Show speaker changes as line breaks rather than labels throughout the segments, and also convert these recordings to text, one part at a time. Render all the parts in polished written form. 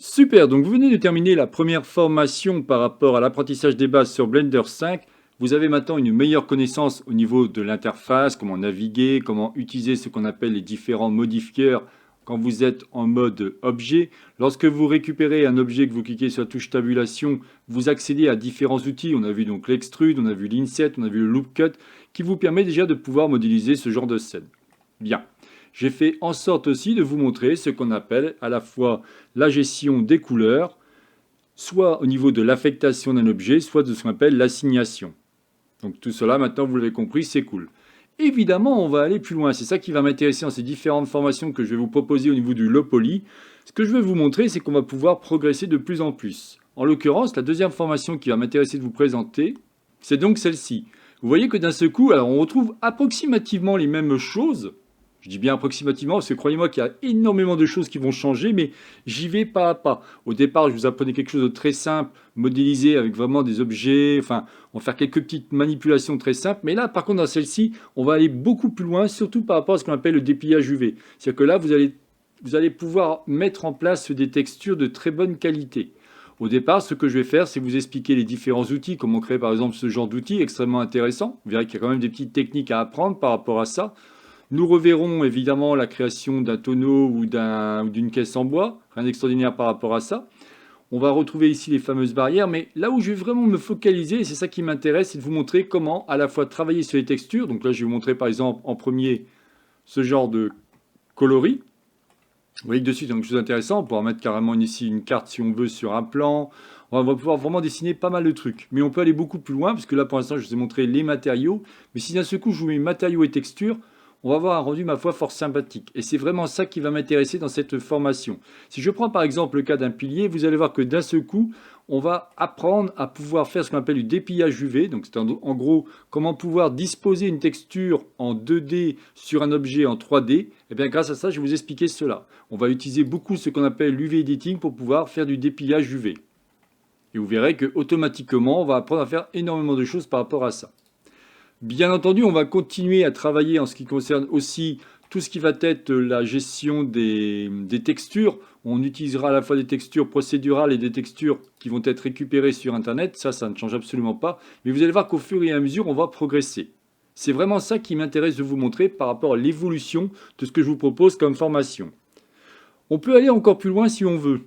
Super, donc vous venez de terminer la première formation par rapport à l'apprentissage des bases sur Blender 5. Vous avez maintenant une meilleure connaissance au niveau de l'interface, comment naviguer, comment utiliser ce qu'on appelle les différents modifieurs quand vous êtes en mode objet. Lorsque vous récupérez un objet, que vous cliquez sur la touche tabulation, vous accédez à différents outils. On a vu donc l'extrude, on a vu l'inset, on a vu le loop cut, qui vous permet déjà de pouvoir modéliser ce genre de scène. Bien. J'ai fait en sorte aussi de vous montrer ce qu'on appelle à la fois la gestion des couleurs, soit au niveau de l'affectation d'un objet, soit de ce qu'on appelle l'assignation. Donc tout cela, maintenant vous l'avez compris, c'est cool. Évidemment, on va aller plus loin. C'est ça qui va m'intéresser dans ces différentes formations que je vais vous proposer au niveau du low poly. Ce que je vais vous montrer, c'est qu'on va pouvoir progresser de plus en plus. En l'occurrence, la deuxième formation qui va m'intéresser de vous présenter, c'est donc celle-ci. Vous voyez que d'un seul coup, alors on retrouve approximativement les mêmes choses. Je dis bien approximativement parce que croyez-moi qu'il y a énormément de choses qui vont changer, mais j'y vais pas à pas. Au départ, je vous apprenais quelque chose de très simple, modélisé avec vraiment des objets, enfin, on va faire quelques petites manipulations très simples. Mais là, par contre, dans celle-ci, on va aller beaucoup plus loin, surtout par rapport à ce qu'on appelle le dépliage UV. C'est-à-dire que là, vous allez pouvoir mettre en place des textures de très bonne qualité. Au départ, ce que je vais faire, c'est vous expliquer les différents outils, comment créer par exemple ce genre d'outils extrêmement intéressant. Vous verrez qu'il y a quand même des petites techniques à apprendre par rapport à ça. Nous reverrons évidemment la création d'un tonneau ou d'une caisse en bois, rien d'extraordinaire par rapport à ça. On va retrouver ici les fameuses barrières, mais là où je vais vraiment me focaliser, et c'est ça qui m'intéresse, c'est de vous montrer comment à la fois travailler sur les textures. Donc là, je vais vous montrer par exemple en premier ce genre de coloris. Vous voyez que dessus, il y a quelque chose d'intéressant. On pourra mettre carrément ici une carte si on veut sur un plan. On va pouvoir vraiment dessiner pas mal de trucs. Mais on peut aller beaucoup plus loin, parce que là, pour l'instant, je vous ai montré les matériaux. Mais si d'un seul coup, je vous mets matériaux et textures, on va avoir un rendu, ma foi, fort sympathique. Et c'est vraiment ça qui va m'intéresser dans cette formation. Si je prends par exemple le cas d'un pilier, vous allez voir que d'un seul coup, on va apprendre à pouvoir faire ce qu'on appelle du dépillage UV. Donc c'est en gros comment pouvoir disposer une texture en 2D sur un objet en 3D. Et bien grâce à ça, je vais vous expliquer cela. On va utiliser beaucoup ce qu'on appelle l'UV editing pour pouvoir faire du dépillage UV. Et vous verrez que automatiquement, on va apprendre à faire énormément de choses par rapport à ça. Bien entendu, on va continuer à travailler en ce qui concerne aussi tout ce qui va être la gestion des textures. On utilisera à la fois des textures procédurales et des textures qui vont être récupérées sur Internet. Ça ne change absolument pas. Mais vous allez voir qu'au fur et à mesure, on va progresser. C'est vraiment ça qui m'intéresse de vous montrer par rapport à l'évolution de ce que je vous propose comme formation. On peut aller encore plus loin si on veut.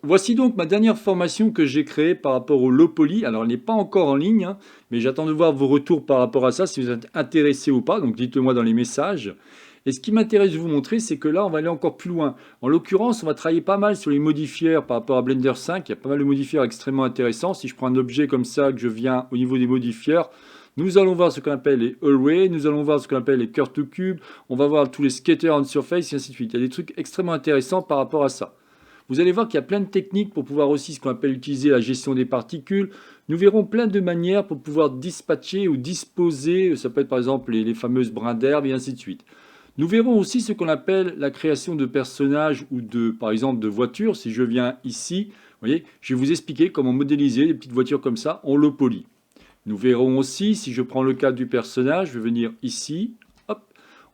Voici donc ma dernière formation que j'ai créée par rapport au low poly. Alors, elle n'est pas encore en ligne, hein, mais j'attends de voir vos retours par rapport à ça, si vous êtes intéressé ou pas. Donc, dites-le-moi dans les messages. Et ce qui m'intéresse de vous montrer, c'est que là, on va aller encore plus loin. En l'occurrence, on va travailler pas mal sur les modifieurs par rapport à Blender 5. Il y a pas mal de modifieurs extrêmement intéressants. Si je prends un objet comme ça, que je viens au niveau des modifieurs, nous allons voir ce qu'on appelle les arrays, nous allons voir ce qu'on appelle les curve to cube, on va voir tous les scatter on surface, et ainsi de suite. Il y a des trucs extrêmement intéressants par rapport à ça. Vous allez voir qu'il y a plein de techniques pour pouvoir aussi ce qu'on appelle utiliser la gestion des particules. Nous verrons plein de manières pour pouvoir dispatcher ou disposer, ça peut être par exemple les fameuses brins d'herbe et ainsi de suite. Nous verrons aussi ce qu'on appelle la création de personnages ou de, par exemple, de voitures. Si je viens ici, vous voyez, je vais vous expliquer comment modéliser des petites voitures comme ça en low poly. Nous verrons aussi, si je prends le cas du personnage, je vais venir ici, hop,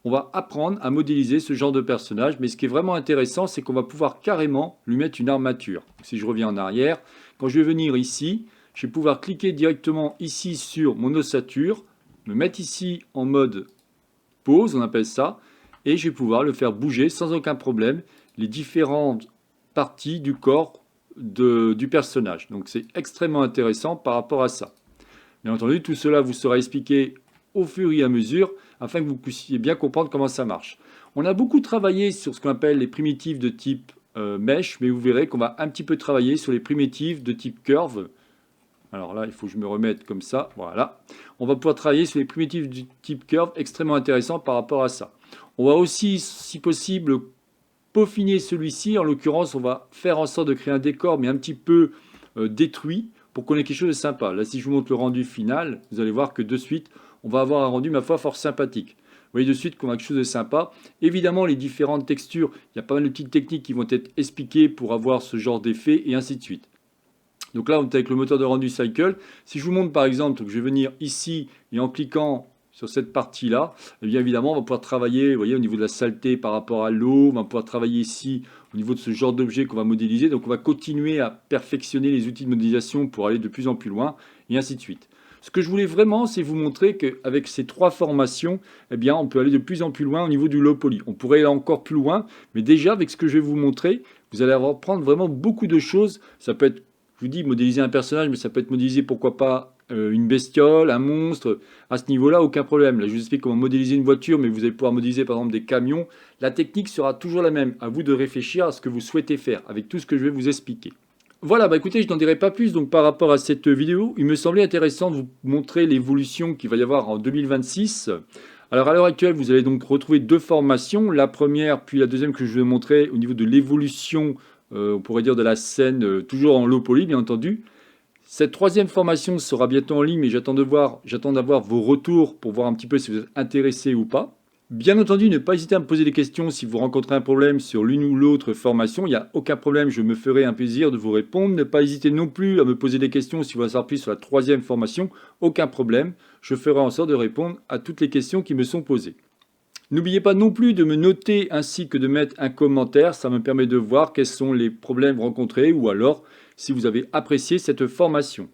on va apprendre à modéliser ce genre de personnage. Mais ce qui est vraiment intéressant, c'est qu'on va pouvoir carrément lui mettre une armature. Si je reviens en arrière, quand je vais venir ici, je vais pouvoir cliquer directement ici sur mon ossature, me mettre ici en mode pose, on appelle ça, et je vais pouvoir le faire bouger sans aucun problème les différentes parties du corps du personnage. Donc c'est extrêmement intéressant par rapport à ça. Bien entendu, tout cela vous sera expliqué au fur et à mesure afin que vous puissiez bien comprendre comment ça marche. On a beaucoup travaillé sur ce qu'on appelle les primitives de type mesh, mais vous verrez qu'on va un petit peu travailler sur les primitives de type curve. Alors là, il faut que je me remette comme ça, voilà. On va pouvoir travailler sur les primitives du type curve, extrêmement intéressant par rapport à ça. On va aussi, si possible, peaufiner celui-ci. En l'occurrence, on va faire en sorte de créer un décor, mais un petit peu détruit, pour qu'on ait quelque chose de sympa. Là, si je vous montre le rendu final, vous allez voir que de suite, on va avoir un rendu, ma foi, fort sympathique. Vous voyez de suite qu'on a quelque chose de sympa. Évidemment, les différentes textures, il y a pas mal de petites techniques qui vont être expliquées pour avoir ce genre d'effet, et ainsi de suite. Donc là, on est avec le moteur de rendu Cycle. Si je vous montre par exemple que je vais venir ici et en cliquant sur cette partie-là, eh bien évidemment, on va pouvoir travailler, vous voyez, au niveau de la saleté par rapport à l'eau, on va pouvoir travailler ici au niveau de ce genre d'objet qu'on va modéliser. Donc on va continuer à perfectionner les outils de modélisation pour aller de plus en plus loin, et ainsi de suite. Ce que je voulais vraiment, c'est vous montrer qu'avec ces 3 formations, eh bien, on peut aller de plus en plus loin au niveau du low poly. On pourrait aller encore plus loin, mais déjà avec ce que je vais vous montrer, vous allez apprendre vraiment beaucoup de choses. Ça peut être, je vous dis, modéliser un personnage, mais ça peut être modéliser, pourquoi pas, une bestiole, un monstre. À ce niveau-là, aucun problème. Là, je vous explique comment modéliser une voiture, mais vous allez pouvoir modéliser par exemple des camions. La technique sera toujours la même. À vous de réfléchir à ce que vous souhaitez faire avec tout ce que je vais vous expliquer. Voilà, bah écoutez, je n'en dirai pas plus donc par rapport à cette vidéo. Il me semblait intéressant de vous montrer l'évolution qu'il va y avoir en 2026. Alors à l'heure actuelle, vous allez donc retrouver 2 formations. La première, puis la deuxième que je vais vous montrer au niveau de l'évolution, on pourrait dire de la scène, toujours en low poly, bien entendu. Cette troisième formation sera bientôt en ligne, mais j'attends d'avoir vos retours pour voir un petit peu si vous êtes intéressé ou pas. Bien entendu, ne pas hésiter à me poser des questions si vous rencontrez un problème sur l'une ou l'autre formation. Il n'y a aucun problème, je me ferai un plaisir de vous répondre. Ne pas hésiter non plus à me poser des questions si vous voulez savoir plus sur la troisième formation. Aucun problème, je ferai en sorte de répondre à toutes les questions qui me sont posées. N'oubliez pas non plus de me noter ainsi que de mettre un commentaire. Ça me permet de voir quels sont les problèmes rencontrés ou alors si vous avez apprécié cette formation.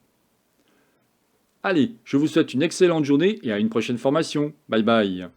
Allez, je vous souhaite une excellente journée et à une prochaine formation. Bye bye.